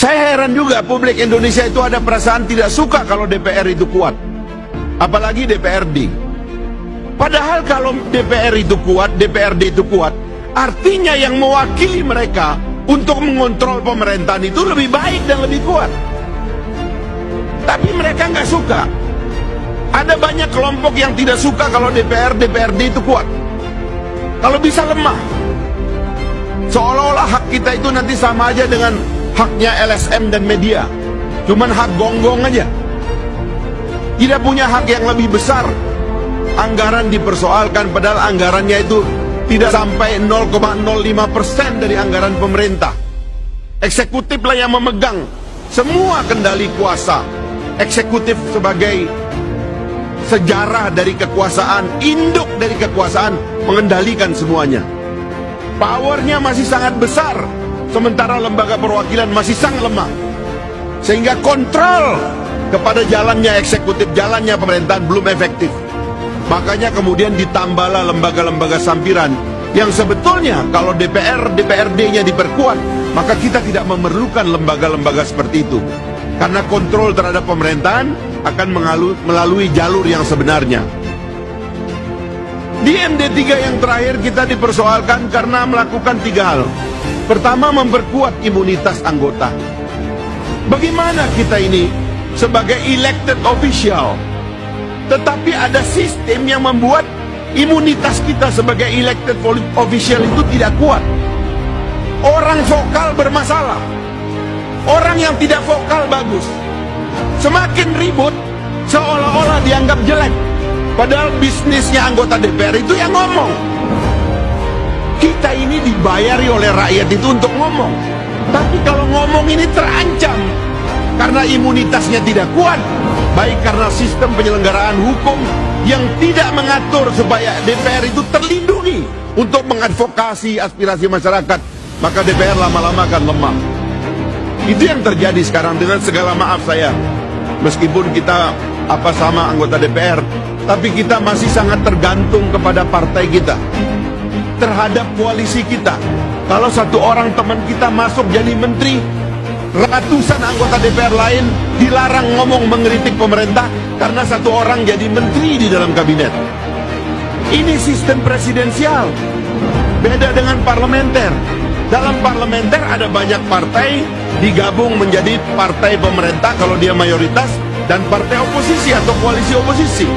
Saya heran juga publik Indonesia itu ada perasaan tidak suka kalau DPR itu kuat. Apalagi DPRD. Padahal kalau DPR itu kuat, DPRD itu kuat, artinya yang mewakili mereka untuk mengontrol pemerintahan itu lebih baik dan lebih kuat. Tapi mereka nggak suka. Ada banyak kelompok yang tidak suka kalau DPR, DPRD itu kuat. Kalau bisa lemah. Seolah-olah hak kita itu nanti sama aja dengan haknya LSM dan media. Cuman hak gonggong aja. Tidak punya hak yang lebih besar. Anggaran dipersoalkan padahal anggarannya itu tidak sampai 0,05% dari anggaran pemerintah. Eksekutiflah yang memegang semua kendali kuasa. Eksekutif sebagai sejarah dari kekuasaan, induk dari kekuasaan, mengendalikan semuanya. Powernya masih sangat besar, sementara lembaga perwakilan masih sangat lemah. Sehingga kontrol kepada jalannya eksekutif, jalannya pemerintahan belum efektif. Makanya kemudian ditambahlah lembaga-lembaga sampiran yang sebetulnya kalau DPR, DPRD-nya diperkuat, maka kita tidak memerlukan lembaga-lembaga seperti itu. Karena kontrol terhadap pemerintahan akan melalui jalur yang sebenarnya. Di MD3 yang terakhir kita dipersoalkan karena melakukan 3 hal. Pertama, memperkuat imunitas anggota. Bagaimana kita ini sebagai elected official, tetapi ada sistem yang membuat imunitas kita sebagai elected official itu tidak kuat. Orang vokal bermasalah, orang yang tidak vokal bagus. Semakin ribut, seolah-olah dianggap jelek. Padahal bisnisnya anggota DPR itu yang ngomong. Kita ini dibayari oleh rakyat itu untuk ngomong. Tapi kalau ngomong ini terancam karena imunitasnya tidak kuat, baik karena sistem penyelenggaraan hukum yang tidak mengatur supaya DPR itu terlindungi untuk mengadvokasi aspirasi masyarakat, maka DPR lama-lama akan lemah. Itu yang terjadi sekarang. Dengan segala maaf saya, meskipun kita sama anggota DPR, tapi kita masih sangat tergantung kepada partai kita, terhadap koalisi kita. Kalau satu orang teman kita masuk jadi menteri, ratusan anggota DPR lain dilarang ngomong mengkritik pemerintah karena satu orang jadi menteri di dalam kabinet. Ini sistem presidensial, beda dengan parlementer. Dalam parlementer ada banyak partai digabung menjadi partai pemerintah kalau dia mayoritas, dan partai oposisi atau koalisi oposisi.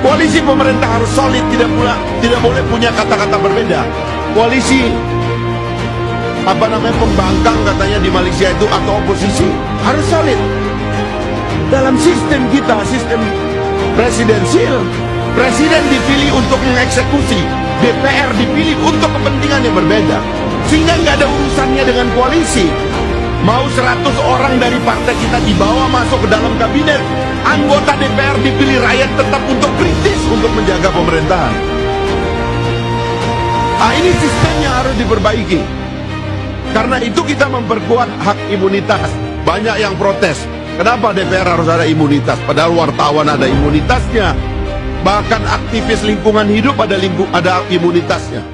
Koalisi pemerintah harus solid, tidak boleh punya kata-kata berbeda. Koalisi pembangkang katanya di Malaysia itu atau oposisi harus solid. Dalam sistem kita, sistem presidensial, presiden dipilih untuk mengeksekusi, DPR dipilih untuk kepentingan yang berbeda, sehingga nggak ada urusannya dengan koalisi. Mau 100 orang dari partai kita dibawa masuk ke dalam kabinet, anggota DPR dipilih rakyat tetap untuk kritis untuk menjaga pemerintahan. Ini sistemnya harus diperbaiki. Karena itu kita memperkuat hak imunitas. Banyak yang protes, kenapa DPR harus ada imunitas? Padahal wartawan ada imunitasnya. Bahkan aktivis lingkungan hidup ada imunitasnya.